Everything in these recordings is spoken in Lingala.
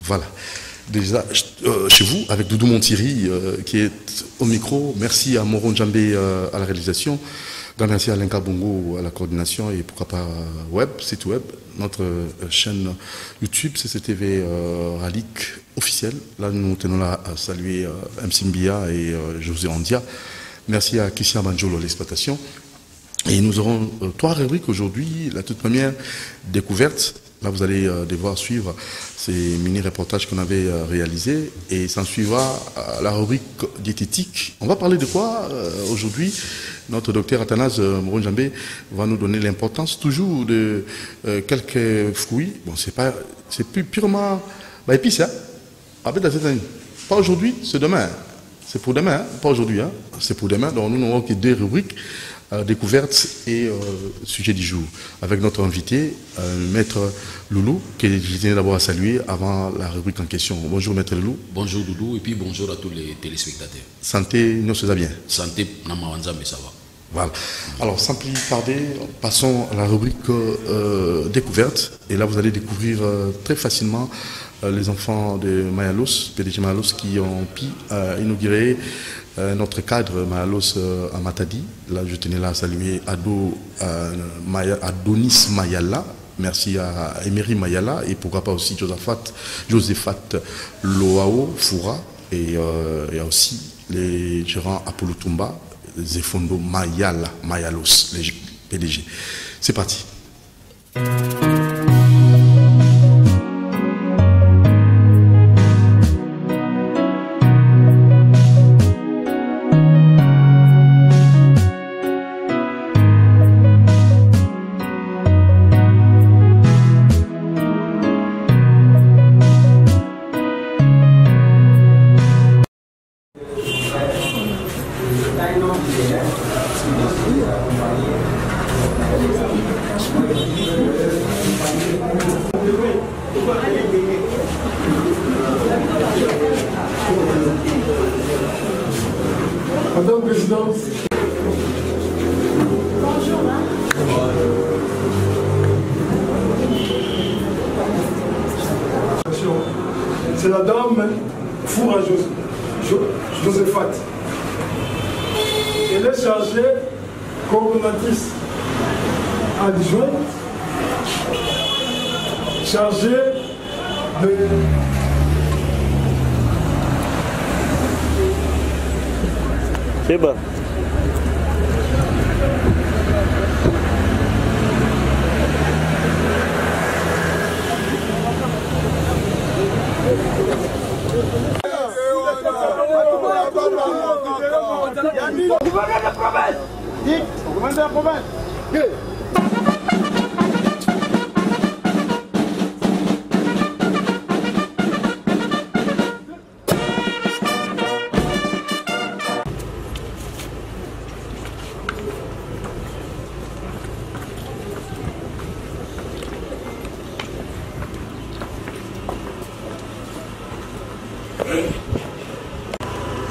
Voilà. Déjà, chez vous, avec Doudou Montiri, qui est au micro. Merci à Moron Djambé à la réalisation. Grand merci à Lenka Bongo à la coordination et pourquoi pas site web, notre chaîne YouTube, CCTV Ralik officielle. Là, nous tenons là à saluer MC Mbia et José Andia. Merci à Christian Banjolo, l'exploitation. Et nous aurons 3 rubriques aujourd'hui. La toute première, découverte. Là, vous allez devoir suivre ces mini-reportages qu'on avait réalisés. Et s'en suivra la rubrique diététique. On va parler de quoi aujourd'hui? Notre docteur Athanase Moron Djambé va nous donner l'importance toujours de quelques fruits. Bon, c'est plus purement épice, hein? Pas aujourd'hui, c'est demain. C'est pour demain, hein? Pas aujourd'hui, hein? C'est pour demain. Donc nous n'aurons que 2 rubriques. Découverte et sujet du jour avec notre invité maître Loulou que je tenais d'abord à saluer avant la rubrique en question. Bonjour maître Loulou. Bonjour Doudou et puis bonjour à tous les téléspectateurs. Santé, nous sommes bien. Santé, Namawanza, mais ça va. Voilà. Alors sans plus tarder, passons à la rubrique découverte et là vous allez découvrir très facilement les enfants de Mayalos, PDG Mayalos qui ont pu inaugurer notre cadre Mayalos à Matadi. Là, je tenais là à saluer Adonis Mayala. Merci à Emery Mayala et pourquoi pas aussi Josephat Loao Foura et il y a aussi les gérants Apollo Tumba, Zefondo Mayalos, les PDG. C'est parti. Madame la Présidente. Bonjour. C'est la dame Foura Josephat. Elle est chargée coordonnatrice adjointe, chargée de... C'est bon.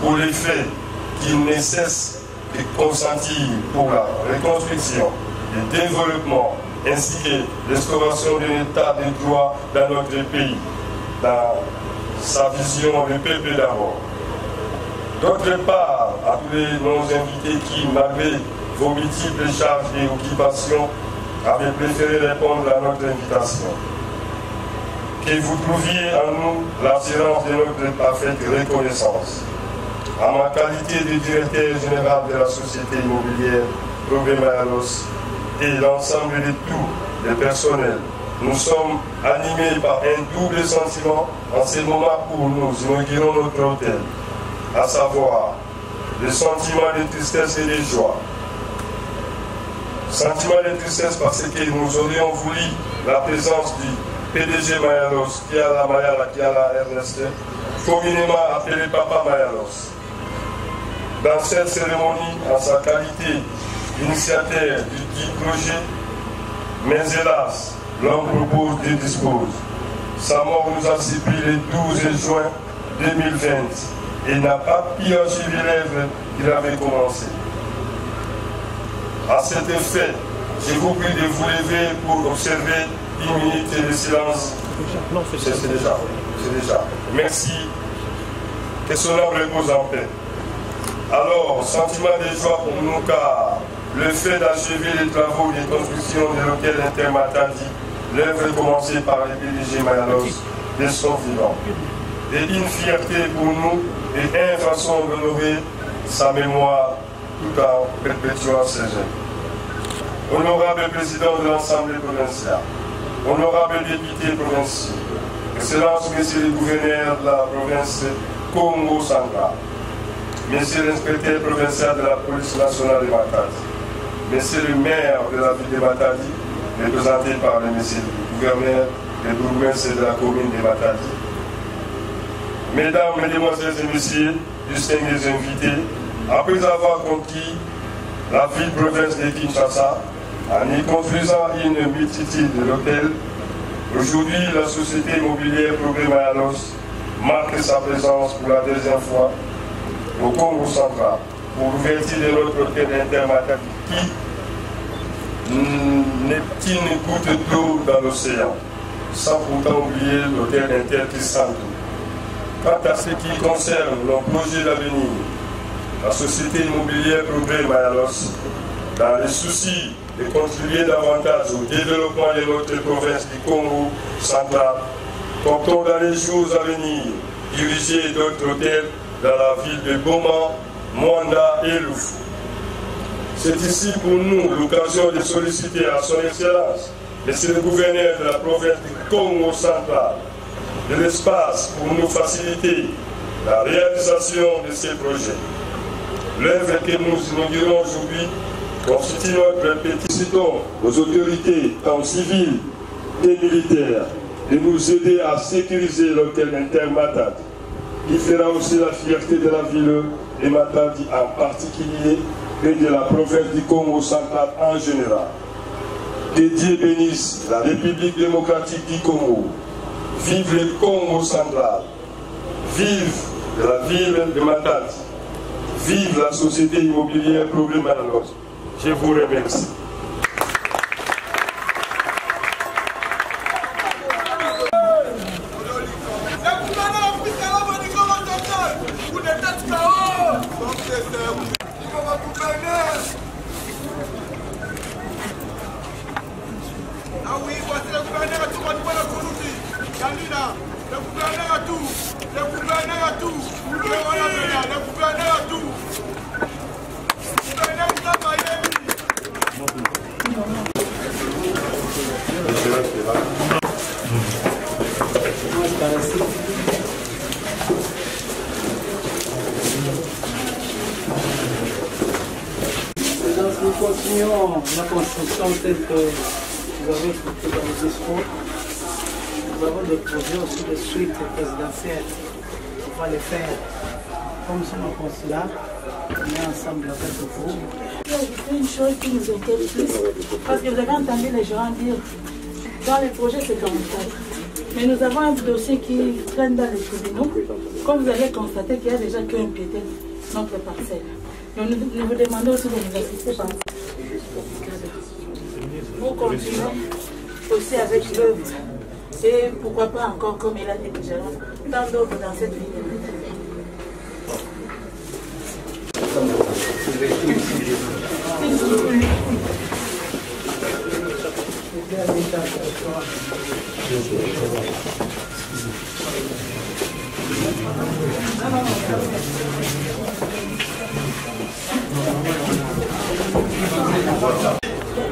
Pour les faits qu'il ne cesse de consentir pour la reconstruction, le développement ainsi que l'instauration d'un état de droit dans notre pays, dans sa vision le peuple d'abord. D'autre part, à tous nos invités qui, malgré vos multiples charges et occupations, avaient préféré répondre à notre invitation. Que vous trouviez en nous l'assurance de notre parfaite reconnaissance. À ma qualité de directeur général de la société immobilière Progrès Mayalos et l'ensemble de tout le personnel, nous sommes animés par un double sentiment en ce moment où nous inaugurons notre hôtel, à savoir le sentiment de tristesse et de joie. Sentiment de tristesse parce que nous aurions voulu la présence du PDG Mayalos, qui a la Mayala, qui a la Ernest, communément appelé Papa Mayalos. Dans cette cérémonie, en sa qualité d'initiateur du dit projet, mais hélas, l'homme propose et dispose. Sa mort nous a surpris le 12 juin 2020 et n'a pas pu achever l'œuvre qu'il avait commencé. À cet effet, je vous prie de vous lever pour observer une minute de silence. C'est déjà. déjà. Merci. Que son âme repose en paix. Alors, sentiment de joie pour nous car le fait d'achever les travaux de construction de l'hôtel Intermatadi, l'œuvre commencée par le PDG Mayalos de son vivant. Et une fierté pour nous et une façon d'honorer sa mémoire tout en perpétuant ses œuvres. Honorable président de l'Assemblée provinciale, honorable député provincial, Excellence, Monsieur le gouverneur de la province Congo central, Monsieur l'inspecteur provincial de la police nationale de Matadi, Monsieur le maire de la ville de Matadi, représenté par le Monsieur le gouverneur et le bourgmestre de la commune de Matadi, Mesdames, Mesdemoiselles et Messieurs, distingués invités, après avoir conquis la ville-province de Kinshasa, en y construisant une multitude de l'hôtel, aujourd'hui la société immobilière Progrès Mayalos marque sa présence pour la deuxième fois au Congo central pour l'ouverture de notre hôtel Intermatadi qui n'est qu'une goutte d'eau dans l'océan, sans pourtant oublier l'hôtel Interkisanto. Quant à ce qui concerne nos projets d'avenir, la société immobilière Progrès Mayalos, dans le souci de contribuer davantage au développement de notre province du Congo central, comptons dans les jours à venir diriger d'autres hôtels dans la ville de Goma, Mwanda et Loufou. C'est ici pour nous l'occasion de solliciter à son Excellence, Monsieur le gouverneur de la province du Congo central, de l'espace pour nous faciliter la réalisation de ces projets. L'œuvre que nous inaugurons aujourd'hui constitue notre pétition aux autorités, tant civiles et militaires, de nous aider à sécuriser l'hôtel Intermatadi, qui fera aussi la fierté de la ville de Matadi en particulier et de la province du Congo central en général. Que Dieu bénisse la République démocratique du Congo. Vive le Congo central. Vive la ville de Matadi. Vive la société immobilière Progrès Mayalos. Je vous remercie. Nous continuons la construction telle que vous avez écouté dans le discours. Nous avons des projets aussi de suite présidentielle. On va les faire. Comme nous sommes au consulat, on est ensemble avec vous. C'est une chose qui nous inquiète plus, parce que vous avez entendu les gens dire, dans les projets c'est 44. Mais nous avons un dossier qui traîne dans les tribunaux. Comme vous avez constaté qu'il y a déjà qu'un piété notre parcelle. Donc nous vous demandons aussi de nous assister par pour continuer aussi avec l'œuvre. Et pourquoi pas encore, comme il a dit déjà, tant d'autres dans cette ville.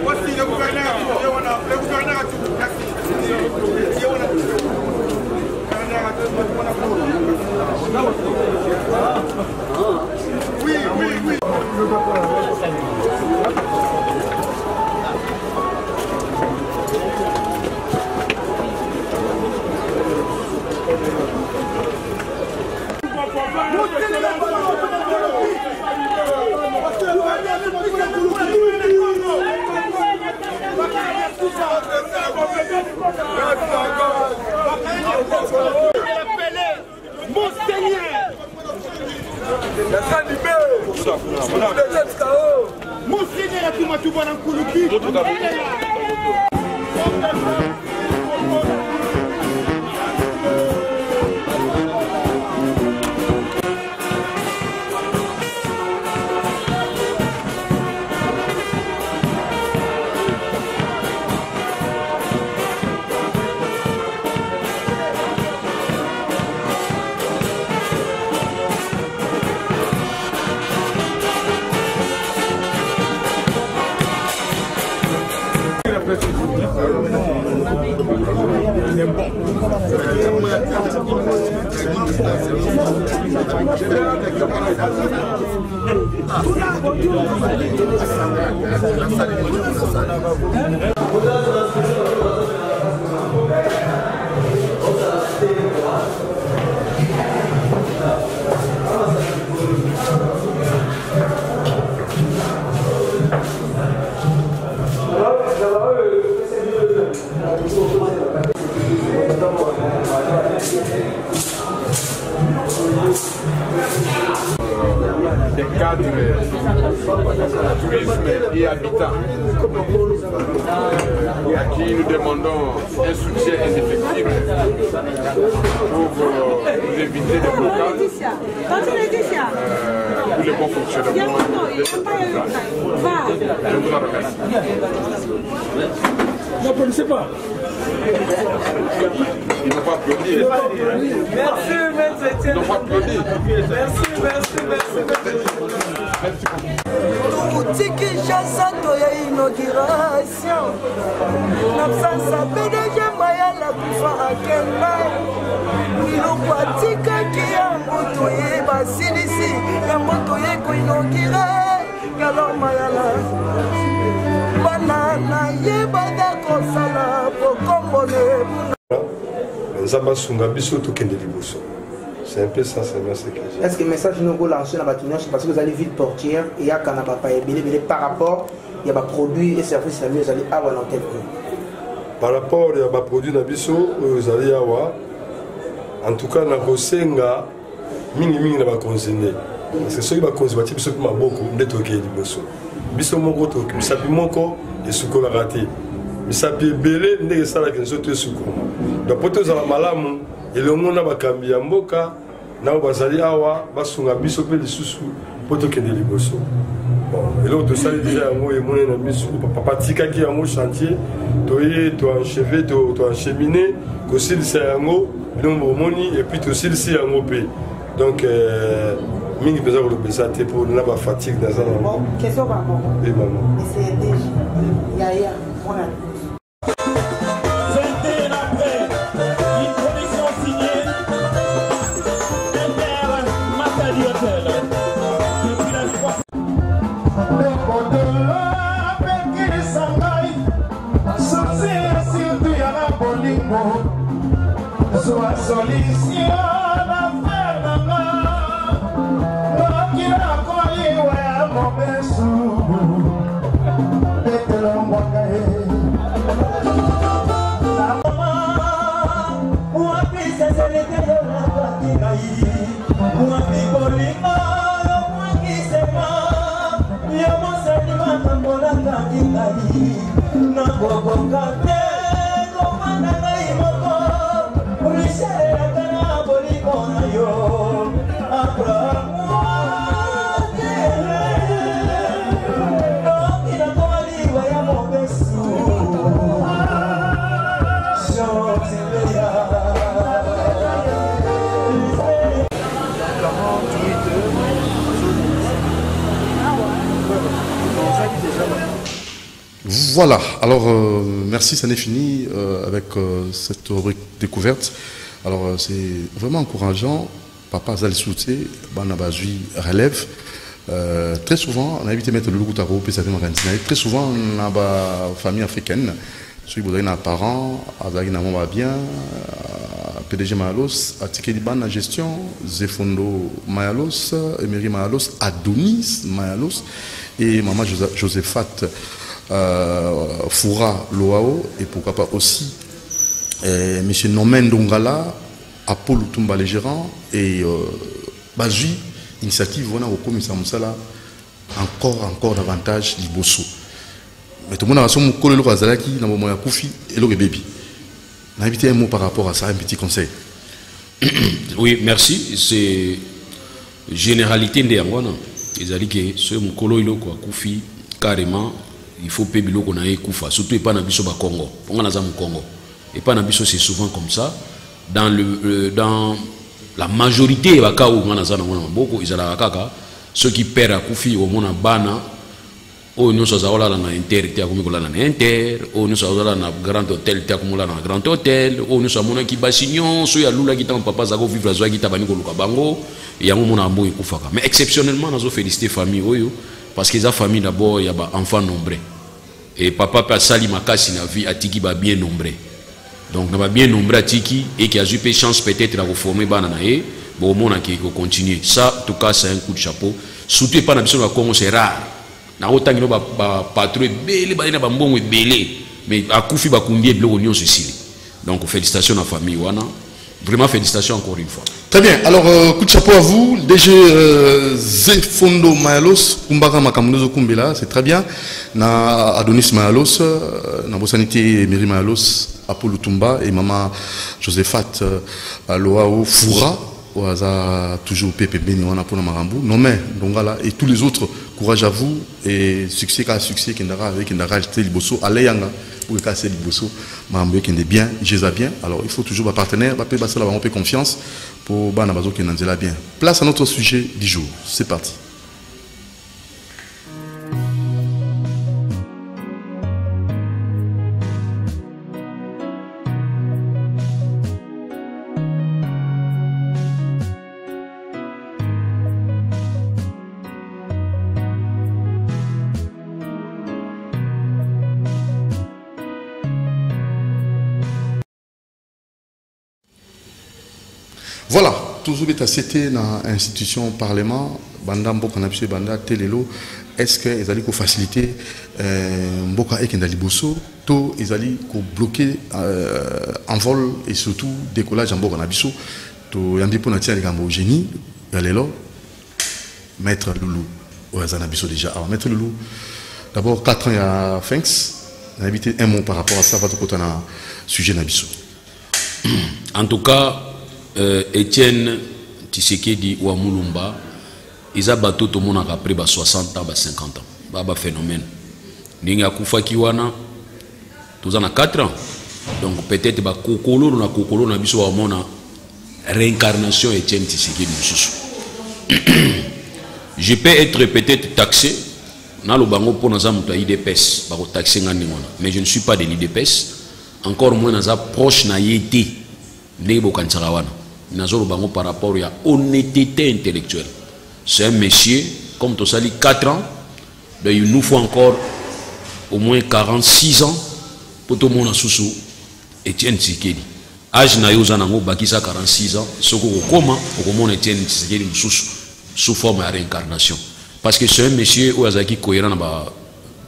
Voici le gouverneur à tout. Le gouverneur à tout. Merci. Oui, oui, oui. Des cadres tourisme et habitants à qui nous demandons un soutien indéfectible pour nous éviter des blocages pour le bon fonctionnement. Je vous en remercie. Ne connaissez pas. Ils n'ont pas applaudi. Merci, maître. Ils n'ont pas applaudi. Merci. Kinshasa toya inauguration Napsasa PDG Mayala kufa akenda Miloko atikaki yango toye basilisi yango toye koinaugure Kalo Mayala Bana na yebada kosala bokombole Nzamba sunga biso tokende liboso. C'est un peu ça, c'est ce que j'ai. Est-ce que le message nous a lancé dans la parce que vous allez vite portière et il y a quand par rapport il y a des produits et services vous allez avoir dans tel point. Par rapport à des produits nabiso vous allez avoir en tout cas na kosenga mingi na ba conseiller parce que ceux qui va conseiller biso ma boko ndeto ke liboso biso moko to misapi moko et sukola raté misapi belé ndeke sala ke nzoto suko donc poto za malamu elongo na bakambi ya mboka na bazali awa basunga biso pe lisusu poto kende liboso bon eloko tosali déjà yango emone na biso papa tikaki yango chantier toye to enchever to encheminer kosilisa yango bilombo omoni et puis tosilisi yango pe donc mingi peza kolobesa te po na ba fatigue na za bon question par rapport et maman c'est déjà yaya voilà. Solution na fernanga Makina koliwa ya mobesu Betelo mwagae Wapi seselete yola kwa kinai Wapi kolima yo mwakisema Yomo selima nambolanga kinai Na bobokate Komanda ngai moko Voilà, alors merci, ça n'est fini avec cette rubrique découverte. Alors c'est vraiment encourageant. Papa Zalisouté, Banabazui relève. Très souvent, on a évité de mettre le Loukutaro, puis ça fait très souvent, on a une famille africaine. Ceux qui ont parents, Azaki Namon bien, PDG Mayalos, Atike Diban la gestion, Zefondo Mayalos, Emery Mayalos, Adonis Mayalos et Maman Josephat Foura Loao et pourquoi pas aussi M. Nomen Dongala, Apollo Tumba les gérants et Bazui, initiative voilà au commissaire Moussala encore davantage Liboso. Mais tout le monde a son collègue Razalaki, n'a pas moyen Koufi et le bébé. On a invité un mot par rapport à ça, un petit conseil. Oui, merci. C'est généralité de Yangwana. Ils ont dit que ce mokolo ilo quoi Koufi carrément il faut payer bilo qu'on a Koufa surtout et pas dans biso ba Congo. On a dans Congo. Et pas dans biso c'est souvent comme ça dans dans la majorité baka ou on a dans beaucoup ils ont la kaka ceux qui perdent à Koufi au mona bana oyo nyonso azala na Inter te akomi kolala na Inter, oyo nyonso azala na Grand Hôtel te akomi kolala na Grand Hôtel, oyo nyonso amonaki basi nyonso ya lulaki ntango papa azalaki vivre azwaki tabani koluka bango yango mona mbongo ekufaka. Mais exceptionnellement nazo féliciter famille oyo parce que eza famille d'abord ya ba enfants nombreux et papa pe asali makasi na vie atiki ba bien nombreux, donc na ba bien nombreux atiki et qui a eu peu chance peut-être à reformer bana na ye bon mona qui continuer ça. En tout cas c'est un coup de chapeau, surtout pas na biso na Congo c'est rare na otangino ba patrouille belé ba na ba mbongo belé mais akufi ba kumbie bloko nyonso sili. Donc félicitations à la famille wana, vraiment félicitations encore une fois. Très bien, alors coup de chapeau à vous, DG Zefondo Mayalos, Kumbaka Makamunozo Kumbela, c'est très bien. Na Adonis Mayalos, na Bosanité Miri Mayalos, Apollo Tumba et Maman Josephat Loao Foura, Oaza toujours Pepe Beni, on a pour la Marambu, non mais, donc là, et tous les autres, courage à vous et succès qu'à succès, Kendara avec Kendara, Liboso, Aleyanga. Pour casser les bossos, Marambe qui est bien, j'ai bien. Alors il faut toujours un partenaire, on peut confiance pour Banabazo qui est bien. Place à notre sujet du jour. C'est parti. Voilà, toujours c'était dans l'institution parlement, Banda Mboka Napsé Banda Telelo, est-ce qu'ils allaient faciliter Mboka et Kendali Bosso, tout ils allaient bloquer en vol et surtout décollage en Mboka Nabiso, tout Yandi Ponatia les Gambo génie, Yalélo, Maître Loulou, Oazanabiso déjà. Alors Maître Loulou, d'abord 4 ans il y a Finks, on a évité un mot par rapport à ça, parce qu'on a un sujet Nabiso. En tout cas, Etienne Tshisekedi ou Moulumba, ils ont battu tout le monde après 60 ans, 50 ans. C'est un phénomène. Ninga Koufa Kiwana, tous en a 4 ans. Donc peut-être que Kokolo na biso amona réincarnation Etienne Tshisekedi. Je peux être peut-être taxé. Na lo bango pour nous amuta IDPS, bako taxé ngani mona. Mais je ne suis pas de l'IDPS. Encore moins naza proche na yété. Nebo kansarawana. Nazolo bango par rapport à honnêteté intellectuelle. C'est un monsieur, comme tu as dit, 4 ans, donc il nous faut encore au moins 46 ans pour tout le monde sous Etienne Tshisekedi. Âge na yo zanango bakisa 46 ans, ce qu'on comment au monde Etienne Tshisekedi sous forme de réincarnation. Parce que c'est un monsieur où azaki cohérent dans la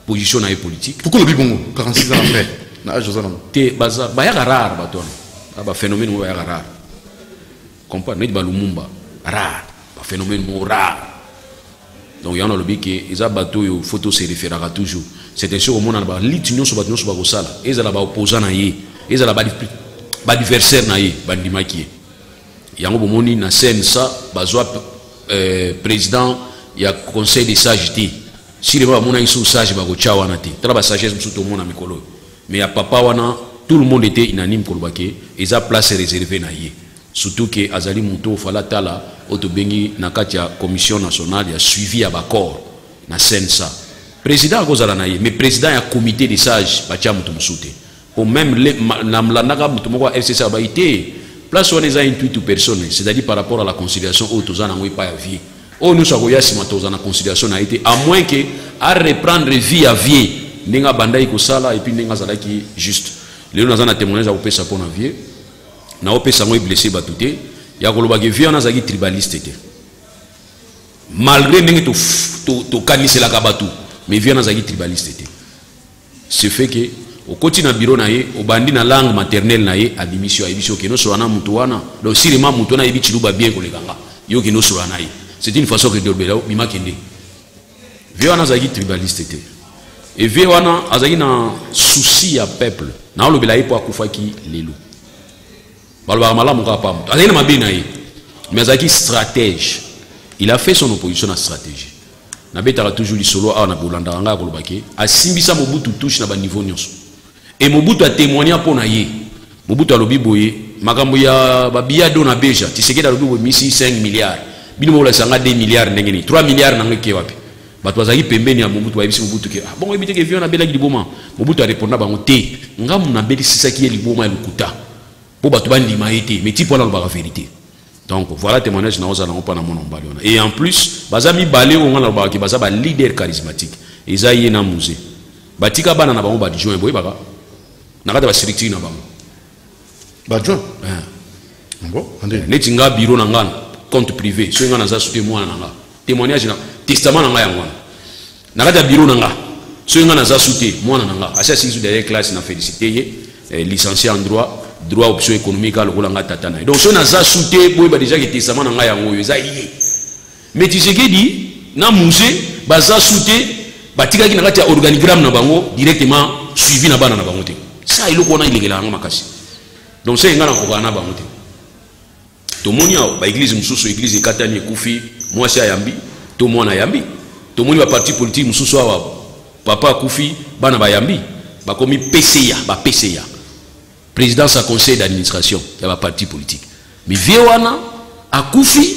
position politique. Pourquoi le bibongo 46 ans après? Âge zanango. Te baza ba ya rare baton. Ba phénomène ou ya rare. Comprendre ba Lumumba rare, ba phénomène rare. Donc il y a un lobby qui ils a bateau yo photo se référera toujours. C'est un sûr au monde ba litignon so baton so ba kosala. Ils ala ba opposant na ye, ils ala ba adversaire na ye, ba ndimaki. Yango bomoni na scène ça bazwa président ya conseil des sages té. Si le ba mona iso sage ba ko chawa na té. Tra ba sagesse musu to mona mikolo. Mais ya papa wana tout le monde était unanime pour le ils a place réservée na ye. Surtout que Azali Mouto Falatala Otobengi Nakatia commission nationale a suivi à Bakor na Sensa. Président a gozala na ye, mais président a comité des sages Batia Mouto Mousoute. Pour même Namlanaka Mouto Mouko FCC a été place où on est à une toute personne, c'est-à-dire par rapport à la conciliation Otozana Moué pas vie. Oh nous savons si Matozana conciliation a été à moins que à reprendre vie à vie. Nenga Bandaï Kosala et puis Nenga Zalaki juste. Les gens ont témoigné à Opesa pour la vie. Na Opesa moi blessé batouté. Ya koloba ke vie on a zaki tribaliste té. Malgré nenga to kanise la kabatu, mais vie on a zaki tribaliste té. Ce fait que au quotidien bureau na ye, au bandi na langue maternelle na ye, a démission que no so na mutu wana. Donc si les mamans mutu na yebi chiluba bien ko le ganga. Yo ke no so na ye. C'est une façon que de obéir bima kende. Vie on a zaki tribaliste té. Et vie wana azaki na souci à peuple. Na lo belayi po akufaki lelo. Balwa malamu ka pa mutu. Azaki na mabina ye. Mais azaki stratège. Il a fait son opposition à stratégie. Na betala toujours li solo a na bolanda nga ko lobaki. Asimbisa Mobutu touche na ba niveau nyonso. Et Mobutu a témoigné pour na ye. Mobutu a lobi boye makambo ya ba biado na beja. Tshisekedi a lobi boye misi 5 milliards. Bino mo la sanga 2 milliards ndengeni. 3 milliards na ngeke wapi. bato bazali pembeni ya Mobutu bayebisi Mobutu ke bon ebite ke vion na bela liboma Mobutu a répondre bango te ngamu na beli sisaki ye liboma lukuta po bato bandima ete mais ti pona la vérité. Donc voilà témoignage na ozala ngopana mona mbali ona. Et en plus bazami balé o ngala ba ke bazaba leader charismatique ezayi na musée batika bana na bango ba joint boy baka nakata ba stricti na bango ba joint bon ande neti nga bureau na ngana compte privé so ngana za soutenir moi na nga témoignage na testament na nga ya ngwana nakata bureau na nga so ngana za soutenir moi na nga asa si derrière classe na félicité ye licencié en droit option économique à l'okolanga tatana. Donc si on a ça souté, boy ba déjà que testament na nga yango eza yé. Mais tu sais que dit na musée ba ça souté ba tika ki na kati organigramme na bango directement suivi na bana na bango te. Ça il ko na ilegela nga makasi. Donc c'est ngana ko na bango te. To monia ba église mususu église katani kufi moi c'est ayambi to mona yambi. To moni ba parti politique mususu wa papa kufi bana ba yambi ba komi PCA ba PCA. Présidence à conseil d'administration, il y a un parti politique. Mais Viewana a Koufi,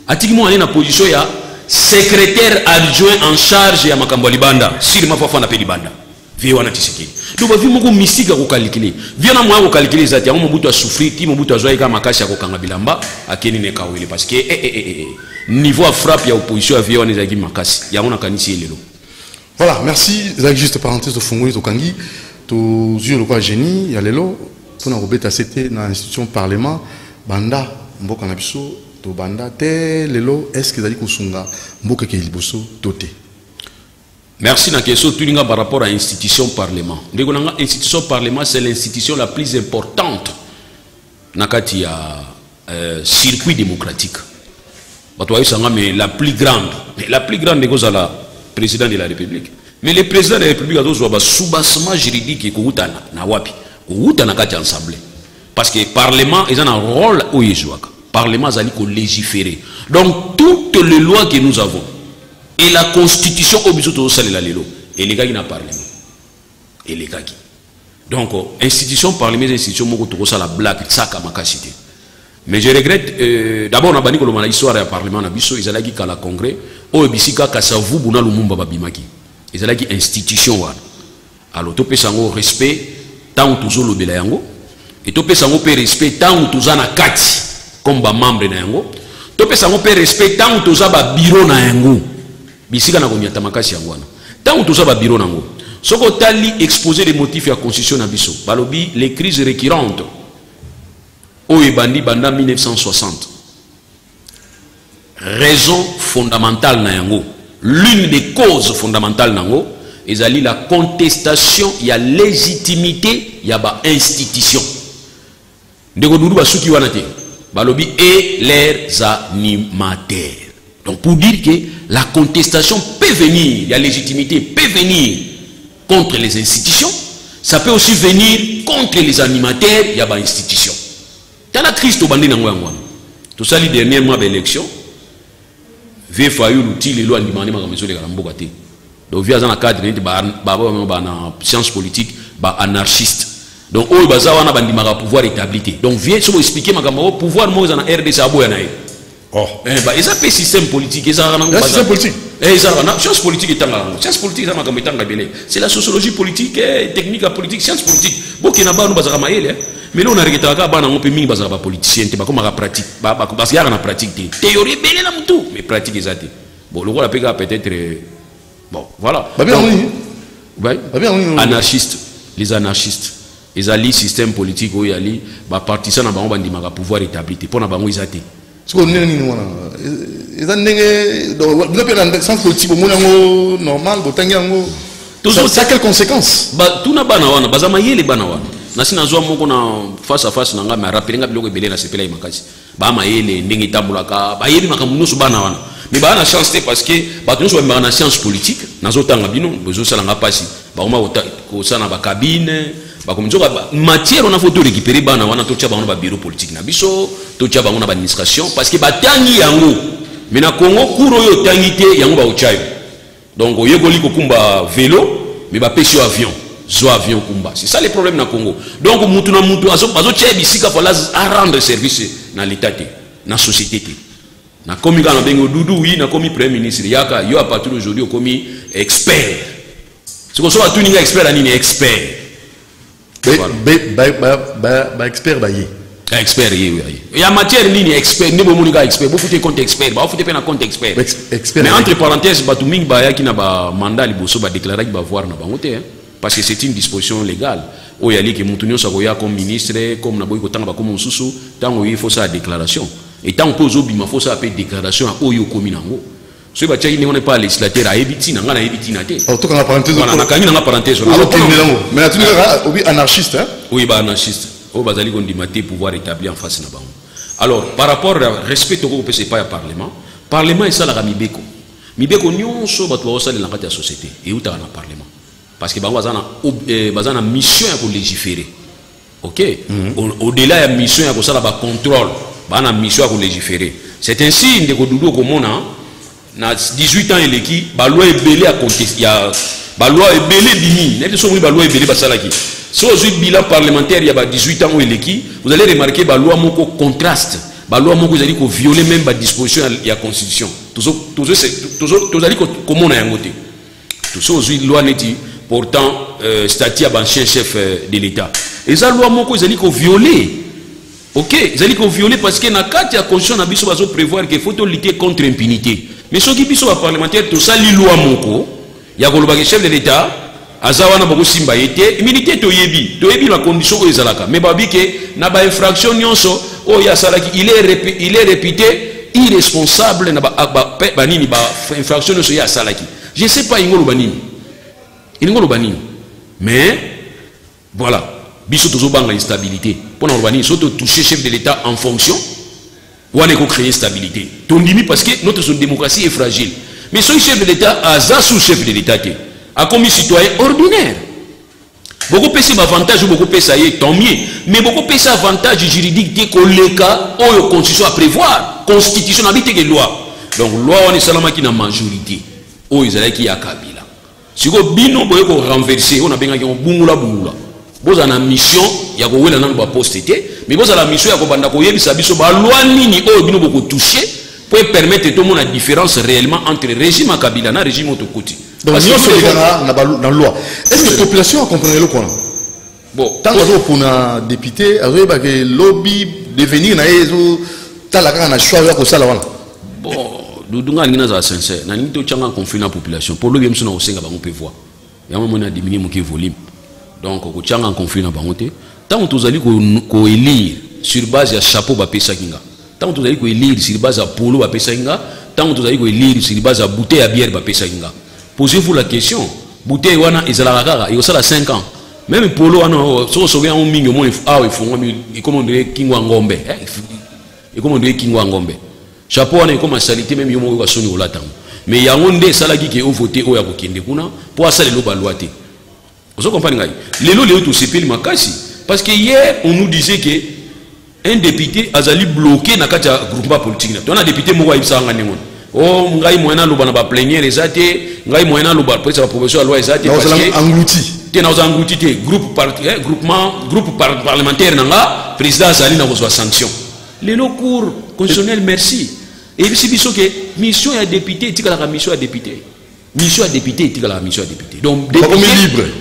a Tigmo en position, il y a secrétaire adjoint en charge de Makambo Libanda, si ma foi n'a pas Libanda. Viewana Tiseki. Donc, il y a un mystique à calculer. Viens moi à calculer, il y a un moment à souffrir, il y a un moment à jouer avec Makashi à Kokangabilamba, à Kenine Kawele, parce que niveau à frappe, il y a opposition à Viewana Zagi Makasi. Il y a un Akanisi et Lelo. Voilà, merci. Juste parenthèse de Fongoï, Tokangi, to Zio le génie, il y a Lelo. Pour nous c'était dans l'institution parlement banda mboka na biso to banda te lelo est-ce que dali kusunga mboka ke liboso toté. Merci na question tuninga par rapport à institution parlement. Ndeko nanga institution parlement c'est l'institution la plus importante na kati ya circuit démocratique. Bato ayi sanga mais la plus grande ndeko za la président de la République. Mais le président de la République a dozo ba soubassement juridique ko utana na wapi. Ou dans la assemblée parce que le parlement est un rôle où il joue. Le parlement est légiférer. Donc toutes les lois que nous avons et la constitution et les gars qui n'a parlé et les gars qui donc institution parlement institution la blague ça comme cité. Mais je regrette d'abord on a banni que le histoire du parlement na biso ils allaient à la congrès au bisika kasavu buna lumumba babimaki ils allaient institution wa alors to pesa ngo respect tant toujours le belayango et to pesa ngo pe respect tant toujours na kati comme ba membre na yango to pesa ngo pe respect tant toujours ba bureau na yango bisika na konyata makasi yango wana tant toujours ba bureau na yango soko tali exposer les motifs ya constitution na biso balobi les crises récurrentes o ebandi banda 1960 raison fondamentale na yango l'une des causes fondamentales na yango ezali la contestation ya légitimité ya ba institution ndeko dudu basuki wana te balobi et leurs animateurs. Donc pour dire que la contestation peut venir, la légitimité peut venir contre les institutions, ça peut aussi venir contre les animateurs ya ba institution. Dans la crise to bandi na ngwa tout ça les dernièrement ba élection ve fayu l'outil les lois demandé ma commission de Karamboka te. Donc via dans cadre na science politique ba anarchiste. Donc eux baza wana bandimaka pouvoir établi. Donc viens sur expliquer makambo pouvoir mo na RDC aboya na. Oh bah ils appellent système politique ils ont système politique science politique science politique ça makambo tanga belé c'est la sociologie politique et technique politique science politique bokina ba no bazaka maele mais là on a regretté ka bana ngope mingi bazaka ba politicien te ba comme ka pratique parce qu'il y a na pratique théorie belé la mutu mais pratique ezate bon le rôle apeka peut-être bon voilà anarchistes les anarchistes ils alli système politique où yali ba partisan na bango bandimaka pouvoir établi te pona bango ezate ce qu'on est wana eza ndenge donc vous avez un sens politique au monde normal botangi yango toujours ça quelles conséquences ba tuna bana wana bazama yele bana wana nasi nazwa moko na face à face nanga ma rappeler nga biloko ebele na sepela imakasi ba ma yele ndenge tambulaka ba yeli makambo nyonso bana wana mais ba na chance parce que ba nyonso ba na science politique nazo tanga bino bezo sala nga pasi ba oma ko sana ba cabine ba comme matière on a photo récupérer bana wana to tia ba ba bureau politique na biso to tia ba ba administration parce que ba tangi yango mais na Congo kuro yo tangi te yango ba uchayo donc oyekoli ko kumba vélo mais ba pêche avion zo avion kumba c'est ça le problème na Congo donc mutu na mutu azo tia bisika fala à rendre service na l'état te na société te Na komi kana bengo Doudou oui na komi premier ministre yaka yo à partir d'aujourd'hui komi expert. C'est comme ça tout ninga expert ani expert. Ba expert ba yi. Expert yi oui. Il y a matière nini expert ne bomo ninga expert. Bo fouté compte expert, ba fouté pe na compte expert. Mais entre parenthèses ba tout ming ba ya ki na ba mandat liboso ba déclarer ki ba voir na bango te parce que c'est une disposition légale. O yali ke mutunyo sa koya comme ministre comme na boy ko tanga ba comme mususu tango il faut sa déclaration. Et tant que vous avez fait une déclaration à Oyo Kominango, ce qui n'est pas législateur à Ebiti, n'a pas Ebiti. En tout cas, la parenthèse. La parenthèse. Mais tu es anarchiste. Oui, anarchiste. Au Bazali on dit pouvoir établir en face de la banque. Alors, par rapport au respect au Parlement, Parlement est ça la Mibeko. Mibeko, nous sommes dans la société. Et où tu as un Parlement? Parce que Bazana a mission pour légiférer. Ok? Au-delà de la mission, il y a un contrôle. Bana mission pour légiférer. C'est ainsi que Doudou Komona na 18 ans et qui ba loi est belé à contester. Ba loi est belé bini. N'est-ce pas ba loi est belé basalaki. Si vous avez bilan parlementaire il y a 18 ans et qui vous allez remarquer ba loi moko contraste. Ba loi moko vous allez ko violer même ba disposition il y a constitution. Tout allez comment on a ngoté. Tout ça aujourd'hui loi neti pourtant statut à ancien chef de l'État. Et ça loi moko vous allez ko violer. Ok, vous allez violer parce que dans la constitution, il faut prévoir qu'il faut lutter contre l'impunité. Mais ce qui est parlementaire, tout ça, il y a le chef de l'État, Azawana Boko Simba était, immunité toyebi la condition où ils alaka. Mais babi que na ba infraction nyonso, oh ya salaki, il est réputé irresponsable na ba banini ba infraction nyonso ya salaki. Je ne sais pas ingolo banini. Ingolo banini. Mais voilà. Biso toujours banga instabilité. Pour nous surtout toucher chef de l'État en fonction, ou on créer stabilité. Tondimi parce que notre démocratie est fragile. Mais ce chef de l'État a sous chef de l'État a commis citoyen ordinaire. Beaucoup de avantages, beaucoup de ça tant mieux. Mais beaucoup de avantages juridiques que le cas où la constitution a prévoir, constitution habite que loi. Donc loi on est seulement qui na majorité. Oh ils allaient qui a Kabila. Si vous bino boye ko renverser, on a bien un bungula. Vous avez une mission, il y a un poste, mais vous avez la mission, il y a une loi nini beaucoup touché pour permettre tout le monde la différence réellement entre le régime à Kabila et le régime au côté. Donc, nous sommes dans la loi. Est-ce que la population comprend le quoi? Bon, tant que pour un député, le lobby devenir un choix pour ça. Bon, nous sommes sincères. Nous sommes en conflit dans la population. Pour le lobby, nous sommes peut voir. Il y a un moment où on a diminué le volume. Donc, on a un conflit dans la banque. Tant que vous allez élire sur base de chapeau, tant que vous allez élire sur base de polo, tant que vous allez élire sur base de bouteille à bière, posez-vous la question. Bouteille, il y a 5 ans. Même polo, si vous avez un minimum, il commande Kingwa Ngombe. Il commande Kingwa Ngombe. Chapeau, on est comme salité, même si vous avez un latin. Mais il y a un des salariés qui ont voté au Yabokinde pour ça, les lois loi. Vous comprenez? Les lois tout c'est pile makasi. Parce que hier, on nous disait que un député a bloqué dans le groupement politique. On a un député qui a dit oh, ngai moyena lobana ba plénière ezate, ngai moyena loba président professeur loi ezate parce que englouti. Té na englouti té groupe parlementaire nanga président azali na reçoit sanction. Les lois cours constitutionnel merci. Et puis biso que mission ya député tika la mission ya député. Mission à député tika la mission à député. Donc député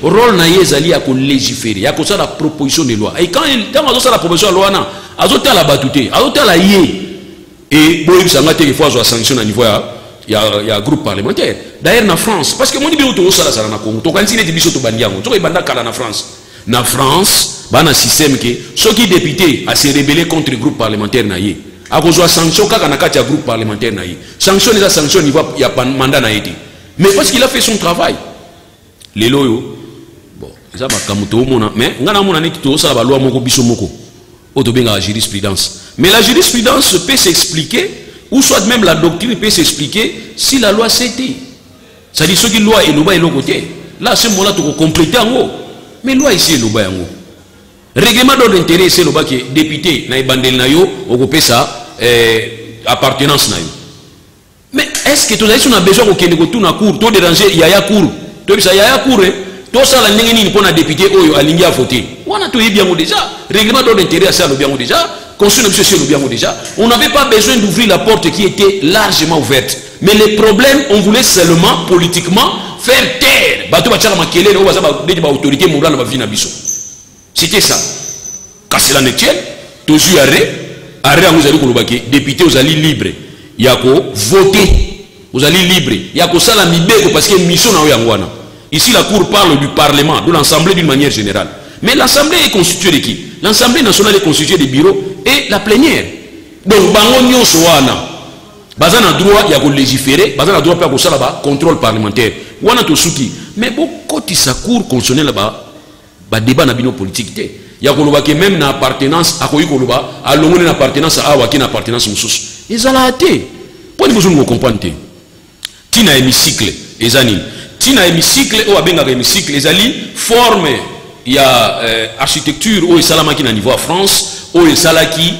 rôle na yezali ya ko légiférer, ya ko ça la proposition de loi. Et quand on ça la proposition de loi na, azota la batute, azota la yé. Et bon, il y a des fois une sanction à niveau il y a un groupe parlementaire. D'ailleurs en France, parce que mon niveau tout ça là na Congo, to kanzine de biso to bandiango, to ibanda kala na France. Na France, ba na système que ceux qui députés à se rebeller contre le groupe parlementaire na yé. A ko zo sanction kaka na kati ya groupe parlementaire na yé. Sanction les sanction il va il y a pas mandat na été. Mais parce qu'il a fait son travail. Les loyo bon, ça ba kamuto mona mais ngana mona neti to ça ba loi moko biso moko. Autobenga la jurisprudence. Mais la jurisprudence peut s'expliquer, ou soit même la doctrine peut s'expliquer si la loi c'était. C'est-à-dire ce qui est loi et le bas et le côté. Là, ce moment-là, tu peux compléter en haut. Mais loi ici est le bas en haut. Règlement d'ordre d'intérêt, c'est le bas qui est député, na bandel na yo, on peut ça, appartenance na yo. Mais est-ce que tu as besoin de tout na cour, tout déranger, il y a cour. Tu sais, il y a cour, tout ça, la pour un député, oh, a ligne à voter. On a tout bien déjà. Règlement d'ordre d'intérêt, ça, le bien déjà. déjà. On n'avait pas besoin d'ouvrir la porte qui était largement ouverte. Mais les problèmes, on voulait seulement, politiquement, faire taire. C'était ça. Quand cela ne tient, tous les arrêt, vous allez député, vous allez libre. Il y a voter. Vous allez libre. Il y a ça la parce qu'il y a une mission dans Yangwana. Ici, la Cour parle du Parlement, de l'Assemblée d'une manière générale. Mais l'Assemblée est constituée de qui? L'Assemblée nationale est constituée des bureaux et la plénière. Donc, bango nyonso wana baza na droit ya ko légiférer, baza na droit pa ko sala ba contrôle parlementaire. Wana to suki. Mais beaucoup de sa cour constitutionnelle ba débat na bino politique té. Ya ko loba ke même na appartenance akoyi ko loba alongone na appartenance a wa ki na appartenance mususu. Ezala até. Pour ni besoin de comprendre té. Tina hémicycle ezani. Tina hémicycle o abenga hémicycle ezali forme il y a architecture où il na niveau à France où il salaki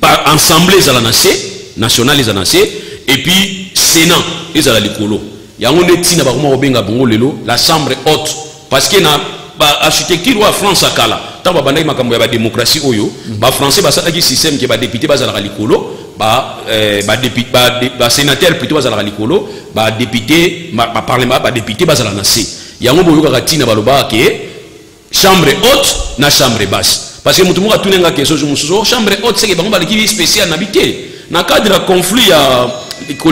par assemblée nationale les anacé et puis sénat les ala likolo ya ngone tina ba kuma obenga bongo lelo la chambre haute parce que na architecture à France akala ta ba bandaki makambo ya ba démocratie oyo ba français ba salaki système qui ba député ba zala likolo ba député ba sénateur plutôt ba zala likolo ba député ba parlement ba député ba zala nacé yango boyoka katina baloba ke chambre haute na chambre basse parce que mutu muka tunenga keso musuzo chambre haute c'est que bango baliki spécial n'habité na cadre de conflit à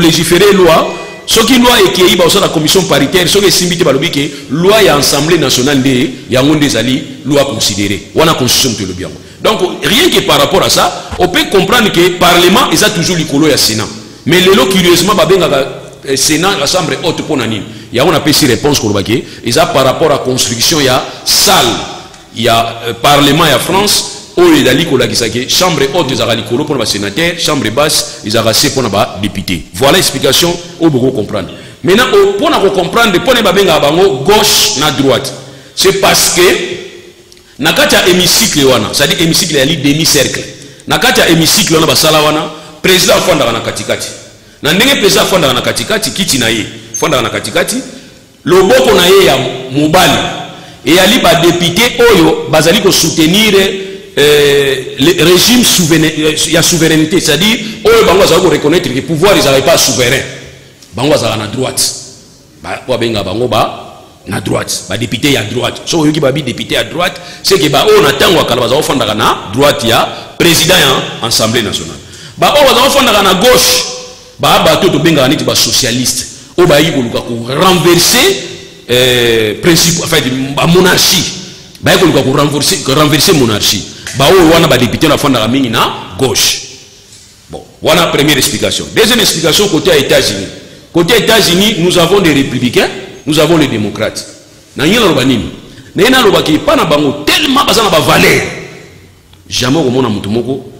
légiférer loi ce qui loi et qui ba au la commission paritaire ce qui simbité balobi ke loi ya assemblée nationale de yango ndezali loi considérée wana constitution de bien donc rien que par rapport à ça on peut comprendre que parlement ils a toujours likolo ya sénat mais lelo curieusement babenga sénat la chambre haute pour nani il y a on appelle ces réponses kolobaki ils a par rapport à construction il y a salle il y a parlement il y a France où il a dit que chambre haute ils a likolo pour les sénateurs chambre basse ils a rassé pour les députés voilà l'explication où vous comprendre maintenant pour nous comprendre pour les babenga bango gauche na droite c'est parce que nakata hémicycle wana ça dit hémicycle il y a demi cercle nakata hémicycle wana basala wana président fonda na katikati na ndenge président fonda na katikati kiti na ye fonda na katikati loboko na ye ya mobali et ali ba député oyo bazali ko soutenir le régime souverain ya souveraineté c'est-à-dire oyo bango bazali ko reconnaître que pouvoir ils n'avaient pas souverain bango bazala na droite ba benga bango ba na droite ba député ya droite so oyo ki ba bi député à droite c'est que ba o na tango akala bazali fonda na droite ya président ya assemblée nationale ba o bazali fonda na gauche ba bato to benga niti ba socialiste o ba yi koluka ko renverser principe en fait ba monarchie ba yi koluka ko renverser monarchie ba o wana ba député na fonda mingi na gauche bon voilà première explication deuxième explication côté États-Unis nous avons des républicains nous avons les démocrates na yela loba nini na yena loba ki pa na bango tellement bazana ba valeur jamais au mona mutu moko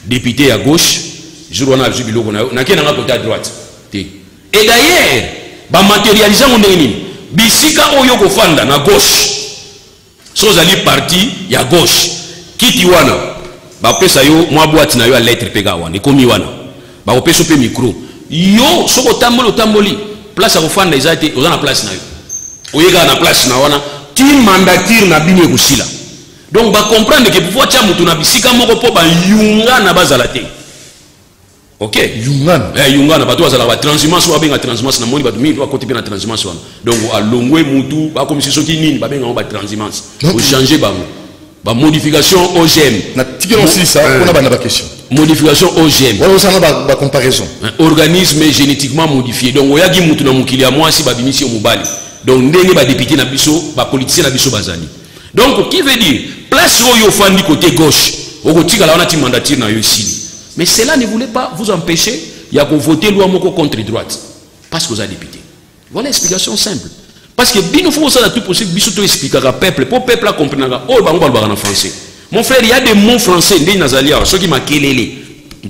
député à gauche jour on a vu biloko na kena nga côté à droite et d'ailleurs ba matérialiser mon nini bisika oyo ko fanda na gauche soza li parti ya gauche kiti wana ba pesa yo mwa boîte na yo a lettre pega wana ekomi wana ba ko pesa pe micro yo soko tamboli place à kofanda ezate oza na place na yo oyeka na place na wana ti mandature na bino ekusila donc ba comprendre que pouvoir tia mutu na bisika moko po ba yunga na bazala te ok yungana bato bazala ba transhumance wa benga transhumance na moni bato mi to côté bien na transhumance wana donc a longwe mutu ba comme si soki nini ba benga ba transhumance pour changer ba modification OGM na tikelo si ça on a ba question modification OGM on a ba comparaison organisme génétiquement modifié donc oyagi mutu na mukili ya mwasi ba bimisi mobali donc ndenge ba député na biso ba politicien na biso bazali donc qui veut dire place oyo fandi côté gauche okotika la wana ti mandature na yo ici. Mais cela ne voulait pas vous empêcher de voter loi moko contre droite. Parce que vous avez député. Voilà l'explication simple. Parce que bien faut ça tout possible, biso to expliquer à peuple, pour peuple à comprendre. Oh bango balba en français. Mon frère, il y a des mots français ndé nazalia, ceux qui makelele.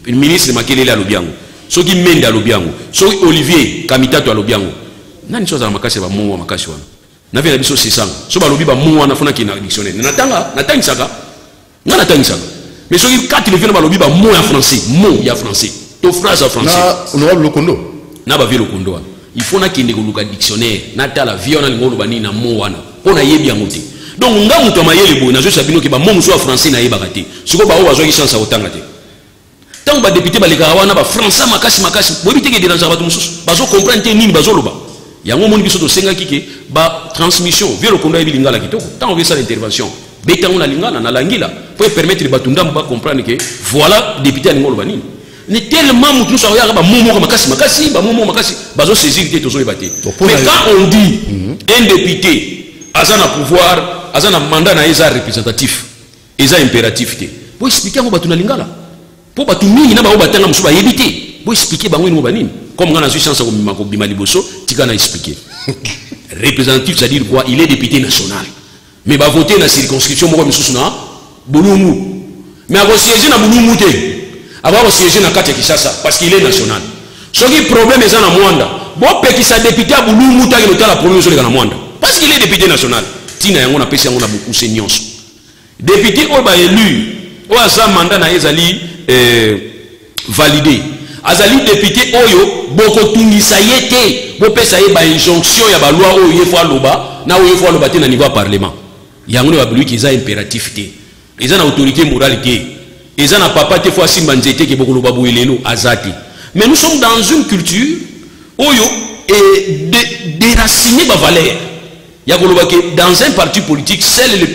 Le ministre makelele à Lobiango. Ceux qui mende à Lobiango. Ceux Olivier Kamitato à Lobiango. Nani chose à makasi ba mots makasi wana. Na vient biso 600. So ba lobi ba mots wana fona ki na dictionnaire. Natanga saka. Ngana tanga saka. Mais ceux qui quatre viennent par le biba mot en français, mot ya français, to phrase en français. Na on le kondo. Na ba le kondo. Il faut na kende ko luka dictionnaire, na ta la vie on a ngolo bani na mot wana. On a yebi ngote. donc nga muto mayele bo na zo sabino ke ba momu so français na yeba kate siko ba o bazo ki chance otanga te tant ba député ba leka wana ba français makasi bo biteke déranger ba mususu bazo comprendre te nini bazo loba yango moni biso to senga kike ba transmission vers le konda bi lingala kitoko tant on veut ça l'intervention betango na lingala na langila pour permettre batunda ba comprendre que voilà député ni ngolo nini ni tellement mutu so ya ba momo makasi ba momo makasi bazo saisir te tozo ebate mais quand on dit un député azana pouvoir azana mandat na eza représentatif eza impératif te bo expliquer ngo batuna lingala po batu mingi na ba batanga musu ba yebite bo expliquer bango ni banini comme ngana suis chance ko bima liboso tika na expliquer représentatif c'est à dire quoi il est député national mais ba voter na circonscription moko misusu na Bulungu mais abo siéger na Bulungu te abo siéger na kati ya Kinshasa parce qu'il est national ce qui problème eza na Mwanda bo pekisa député à Bulungu ta ki la problème sur na Mwanda parce qu'il est député national tina yango na pesi yango na beaucoup senyonso député o ba élu o asa mandat na ezali validé azali député oyo boko tungisa yete bo pesa ye ba injonction ya ba loi oyo yefo loba na oyo yefo loba te na niveau parlement yango ba lui qui est impératif te eza na autorité morale te eza na papa te fo simba nzete ke boko loba boelelo azati mais nous sommes dans une culture oyo et déraciner ba valeur ya ko loba ke dans un parti politique seul le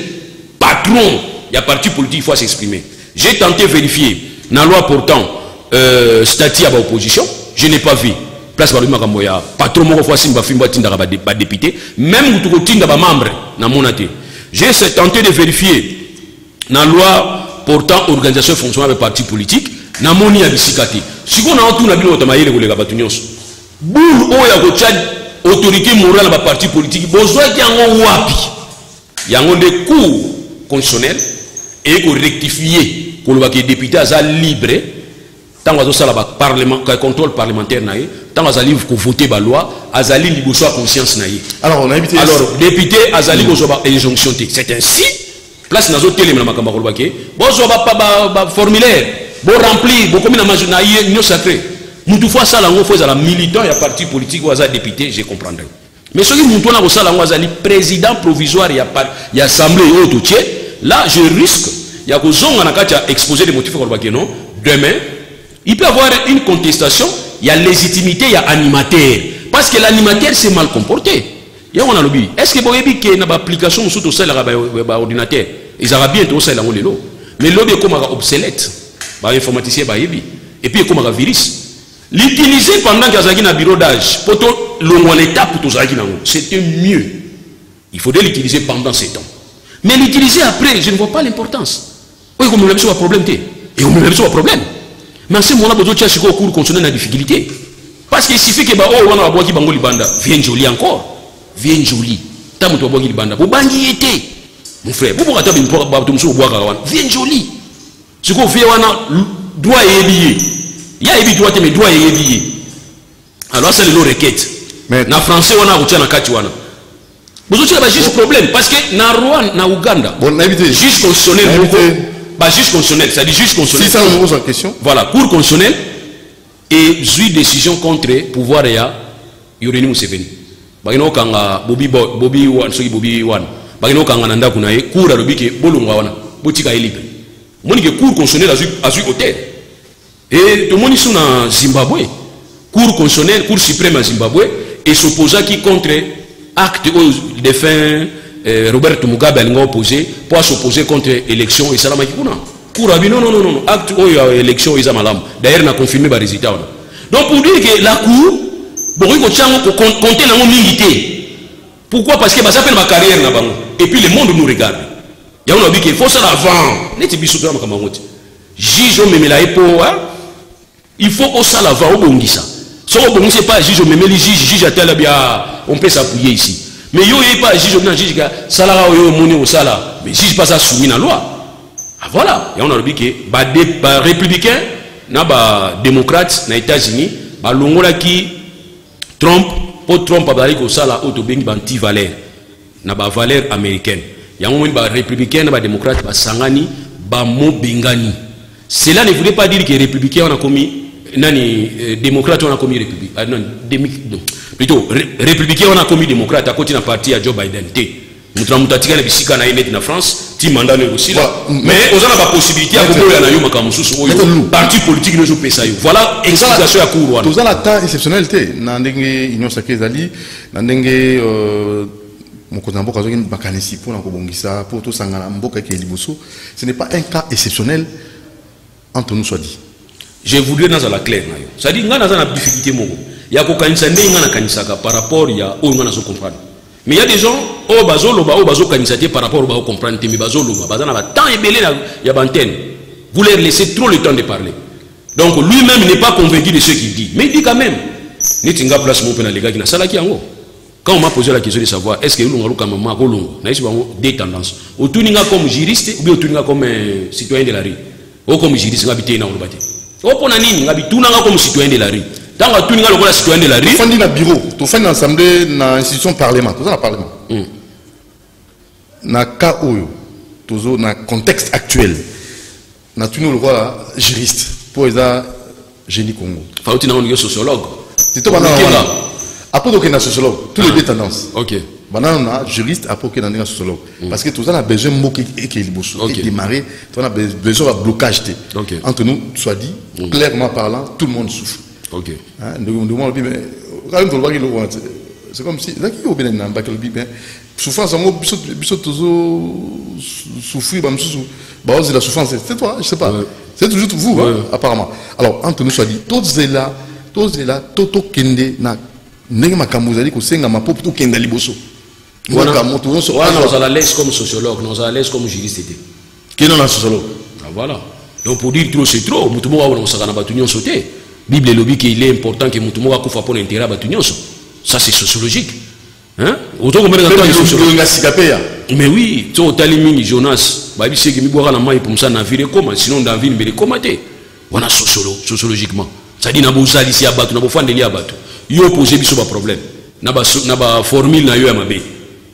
patron ya parti politique il faut s'exprimer. J'ai tenté de vérifier dans la loi portant statut à l'opposition, je n'ai pas vu. Place par le Makamboya, patron mon fois simba fimba tinda ba député, même ou tinda ba membre na monaté. J'ai tenté de vérifier dans la loi portant organisation et fonctionnement des partis politiques, na moni ya bisikati. Si on a tout na bino tamayele ko lega batunyos. Boul o ya ko tchad autorité morale ba parti politique, besoin ki yango wapi. Yango de cours constitutionnel et qu'on rectifier qu'on va que député à libre tant que ça là parlement contrôle parlementaire naïe tant que livre qu'on voter la loi azali liboso conscience naïe alors on a invité député azali ko ba injonction c'est ainsi place nazo télé na makamba ko ba ke bozo ba formulaire bo remplir bo comme na major naïe union sacrée mutu fois ça là on faut la militant ya parti politique ou azali député je comprendrai mais ce qui mutu na ko ça là on azali président provisoire ya assemblée auto là je risque il y a que exposer des motifs non demain il peut y avoir une contestation il y a légitimité il y a animateur parce que l'animateur s'est mal comporté il y a on a lobby est-ce que vous avez que na application sous ça la ordinateur ils aura bien tout ça là on lelo mais lobby comme obsolète ba informaticien ba yebi et puis comme un virus l'utiliser pendant qu'il y a un bureau d'âge pour tout l'étape pour tout ça c'était mieux il faudrait l'utiliser pendant ces temps. Mais l'utiliser après, je ne vois pas l'importance. Oui, comme nous l'avons un problème. Et on nous l'avons un problème. Mais en ce moment-là, vous avez un cours constitutionnel la difficulté. Parce qu'il suffit que on a bois qui bango libanda vienne joli encore. Vienne joli. Tant que tu bois qui libanda. Vous bangi été. Mon frère, vous pouvez attendre une fois que vous bois karawan. Vienne joli. Ce qu'on fait, on a droit et habillé. Il y a habillé droit mais droit et habillé. Alors ça, c'est le requête. Mais en français, on a routier na katiwana. Vous avez juste problème parce que dans Rwanda, dans Ouganda, juge constitutionnel, juge constitutionnel, c'est-à-dire juge constitutionnel. Si ça nous pose en question. Voilà, cour constitutionnelle et une décision contre pouvoir ya Yoweri Museveni. Bagino kanga Bobby Wan. Bagino kanga nanda kunaye cour a lobi ke bolonga wana botika libre. Moni ke cour constitutionnelle a eu hôtel. Et tout le monde na Zimbabwe, cour constitutionnelle, cour suprême à Zimbabwe et s'opposa qui contre acte aux défunts Robert Mugabe a opposé pour s'opposer contre l'élection et Salama Kikuna. Kourabi non, acte aux élection et Zamalam. D'ailleurs, on a confirmé les résultats. Donc pour dire que la cour, compter la milité. Pourquoi? Parce que ça fait ma carrière là-bas. Et puis le monde nous regarde. Il y a un qu'il faut ça avant. Juge même la il faut au ça avant au bongisa. Si on ne sait pas juge même les juges à tel bien on peut s'appuyer ici. Mais il n'y a pas juge non juge salara au moni au sala. Mais juge pas ça soumis à la loi. Ah voilà. Il y a un dit que bah républicain na ba démocrate na États-Unis ba longola qui Trump pour Trump ba ko sala auto bengi banti valeur na ba valeur américaine. Il y a un ba républicain na ba démocrate ba sangani ba mo bengani. Cela ne voulait pas dire que les républicains ont commis nani démocrate on a commis république non plutôt républicain on a commis démocrate à côté d'un parti à Joe Biden mutatika na bisika na net na France ti mandat ne aussi là mais on a la possibilité à kombo ya na yo makamususu oyo parti politique ne zo pesa yo voilà explication ya cour wana tous la ta exceptionnalité na ndenge union sacrée zali na ndenge mokonzi mboka zoki bakanisi pour na kobongisa pour tout sangana mboka ke liboso ce n'est pas un cas exceptionnel entre nous soit dit je voudrais dans la claire na yo ça dit ngana za na difficulté moko ya ko kanisa ndenge ngana kanisaka par rapport ya oyo ngana zo comprendre. Mais il y a des gens, oh bazo loba, oh bazo kanisate par rapport au comprendre, mais bazo loba, bazo na ba temps et belé ya bantenne. Vous leur laissez trop le temps de parler. Donc lui-même n'est pas convaincu de ce qu'il dit, mais il dit quand même. Nitinga place mon pena les gars qui na sala ki yango. Quand on m'a posé la question de savoir est-ce que l'on a comme maman kolongo, na ici des tendances. Au tuninga comme juriste ou bien au tuninga comme citoyen de la rue. Ou comme juriste ngabité na olobate. Au pona nini ngabituna comme citoyen de la rue. Dans la tuninga le citoyen de la rue. Tu fais dans bureau, tu fais dans l'assemblée, dans l'institution parlement, tout ça dans le parlement. Dans le cas où, dans le contexte actuel, dans tout le roi juriste, pour les génie Congo. Faut que tu aies un sociologue. C'est tout après donc il y a sociologue, tous les deux tendances. Ok. Maintenant on a juriste après qu'il y a un sociologue. Parce que tout ça on a besoin de mots qui démarrer, on a besoin de blocage. Entre nous, soit dit, clairement parlant, tout le monde souffre. Ok. C'est comme si souffrance souffrir la souffrance c'est toi je sais pas c'est toujours vous apparemment alors entre nous soit dit tous est là toto kende na ndenge makambo zali ko senga mapo to kenda liboso on a la l'aise comme sociologue on a la l'aise comme juriste qui non la sociologue voilà donc pour dire trop c'est trop mutumo wa on sakana batunyo sauter Bible lobby qu'il est important que mutumo wa kufa pour intérêt batunyo ça c'est sociologique hein autant que mais oui tu as mini Jonas babi c'est que mi boira na mai pour ça na vire comment sinon dans ville mais commenter on a sociologiquement ça dit na bozali si abatu na bofandeli abatu yo poser biso ba problème na ba formule na yo ya mabe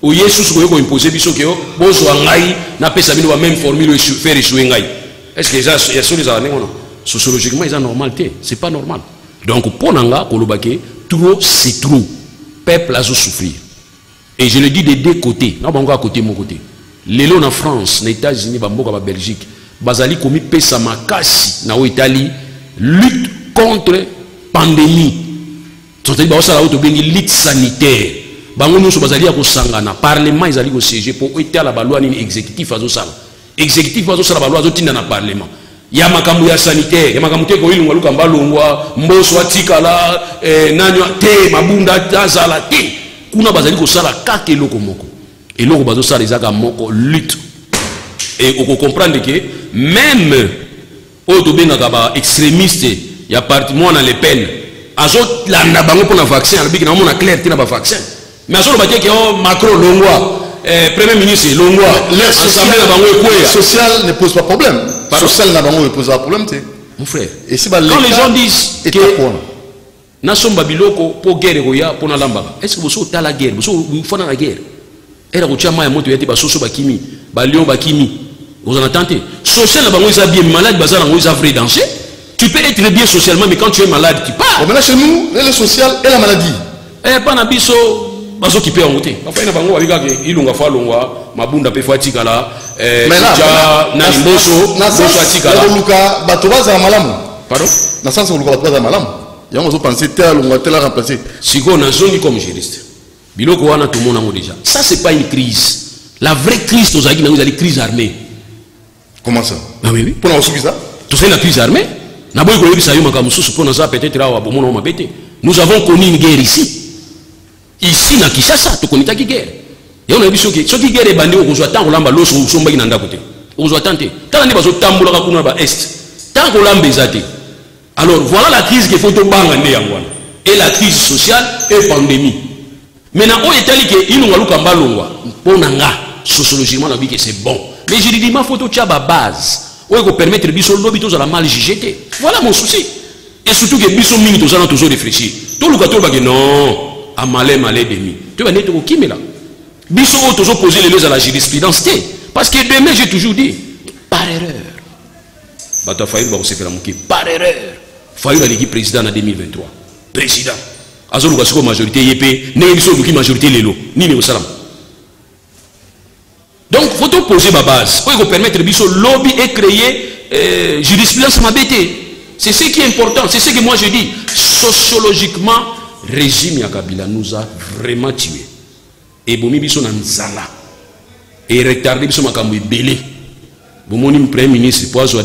o yesu ko imposer biso ke yo bozo ngai na pesa bino ba même formule faire échouer ngai est-ce que ça ya sur les années non sociologiquement ils ont normalité c'est pas normal donc pour nanga kolobake trop c'est trop peuple a souffrir et je le dis des deux côtés na bango à côté mon côté lelo na France na États-Unis ba mboka ba Belgique bazali komi pesa makasi na o Italie lutte contre pandémie c'est-à-dire ba osala auto bengi lutte sanitaire bango nyonso bazali ya kosangana parlement ezali ko siéger pour etala ba loi ni exécutif azosala ba loi azotinda na parlement ya makambo ya sanitaire ya makambo te ko ilungwa luka mbalongwa mboso atikala nanyo te mabunda tazala te kuna bazali ko sala kake loko moko et loko bazo sala ezaka moko lutte et on comprendre que même auto benga ba extrémiste ya parti moi na les peines azot la na bango pour na vaccin albi na mona clair na ba vaccin mais azot ba ke Macron longwa premier ministre longwa l'assemblée social ne pose pas problème. Social n'a pas posé un problème. Mon frère. Et si quand les gens disent que nation babiloko pour guerre goya pour na lamba est-ce que vous savez la guerre vous savez la guerre era ko chama ya moto yati ba soso bakimi ba lion bakimi vous en attendez social na bango isa bien malade bazala ngo isa vrai danger tu peux être bien socialement mais quand tu es malade tu pars. Maintenant chez nous le social et la maladie pas na biso bazo qui peut en monter enfin na bango abika ke ilunga fa longwa mabunda pe fatika la na mboso atika la luka bato baza malamu pardon na sens luka bato baza malamu ya on penser tel longwa tel a remplacé siko na zone comme juriste biloko wana tout le monde a déjà ça c'est pas une crise la vraie crise aux agis na crise armée comment ça ah oui pour na ça tout c'est la crise armée na boy ko yebisa yo makamususu pour na ça peut-être là wa bomona mabete nous avons connu une guerre ici na Kinshasa to konita ki guerre et on a vu ce qui guerre bandi ko zo tant kolamba loso somba ina ndako te ko zo tenter tala ni bazo tambola ka kuna ba est tant kolamba ezate alors voilà la crise qu'il faut to banga ne yangwana et la crise sociale et pandémie maintenant on est allé que inonga luka mbalongwa ponanga sociologiquement na bi que c'est bon mais juridiquement faut to tchaba base on ko permettre biso lobi to za la mal jugé voilà mon souci et surtout que biso mingi to za na toujours réfléchir to luka to ba que non à malé demi tu vas netto kimela biso o toujours poser les lois à la jurisprudence parce que demain j'ai toujours dit par erreur bata failli ba se faire moki par erreur failli l'équipe président en 2023 président azolu ka siko majorité yep ne biso luki majorité lelo nini au salam Donc, il faut poser ma base. Il faut permettre de lobby et créer jurisprudence ma bête. C'est ce qui est important. C'est ce que moi je dis. Sociologiquement, le régime Yakabila nous a vraiment tués. Et Bomi Biso Nanzala. Et retardé Biso Makamou Belé. Bomoni Premier ministre pour avoir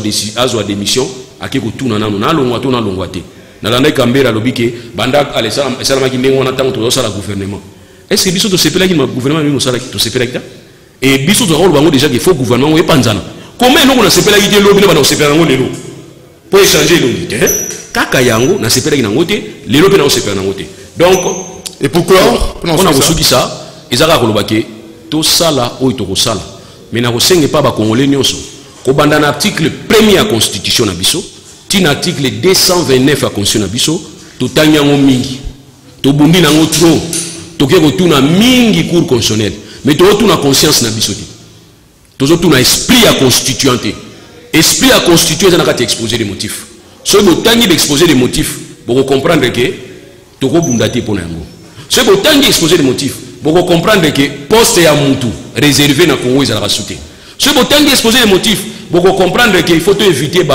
démission. Akeko tuna nanu na longwato na longwate. Nalanda Kambera lobike banda alesala ki ndengo na tango to sala gouvernement. Est-ce que Biso to sepela ki ma gouvernement mi sala to sepela ki et Biso to rôle bango déjà qu'il faut gouvernement et panzana. Comment nous on sepela ki lobby na ba sepela ngo lelo. Pour échanger lobby te. Kaka yango na sepela ki na ngote, lelo pe na sepela na ngote. Donc et pourquoi on a reçu ça, ezaka kolobake to sala o to sala. Mais na kosenge pa ba congolais nyonso. Kobanda na article 1er à constitution na biso, tin article 229 à constitution na biso, to tanyango mingi. To bundi na ngotro, to ke kotuna mingi cour constitutionnel. Mais to tuna conscience na biso ti. To tuna esprit à constituante. Esprit à constituer ça na kati exposer des motifs. Ce que tangi d'exposer des motifs, pour comprendre que to ko bunda te pona yango. Ce que tangi exposer des motifs, pour comprendre que poste ya mutu réservé na Congo za la souté. Ce que tangi exposer les motifs, pour comprendre qu'il faut éviter le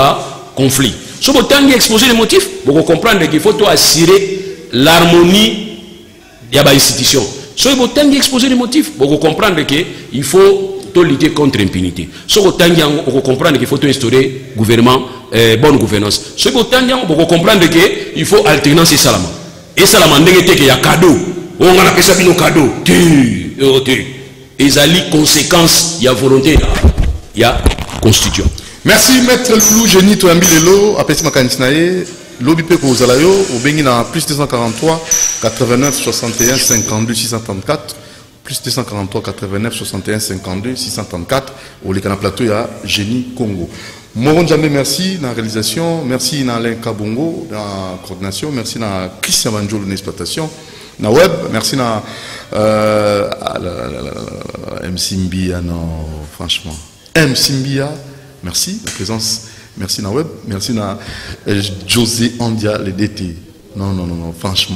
conflit. Si vous avez exposé les motifs, vous comprendre qu'il faut assurer l'harmonie de l'institution. Si vous avez exposé les motifs, vous comprendre qu'il faut lutter contre l'impunité. Si vous avez comprendre qu'il faut instaurer gouvernement, bonne gouvernance. Si vous avez comprendre qu'il faut alternance et salama. Et salama, il y a cadeau. On a appelé ça un cadeau. Et ça a les conséquences, il y a volonté, il y a constituant. Merci maître Loulou Génie Toambi Lelo apesi makanisnae lobi pe ko zalayo au bengi na plus 243 89 61 52 634 plus 243 89 61 52 634 au lekana plateau ya Génie Congo. Moron Jambe merci na réalisation, merci na Alain Kabongo na coordination, merci na Christian Banjolo na exploitation, na web, merci na MC Mbia non franchement MC Mbia. Merci la présence, merci na web, merci na José Andia le DT. Non, franchement.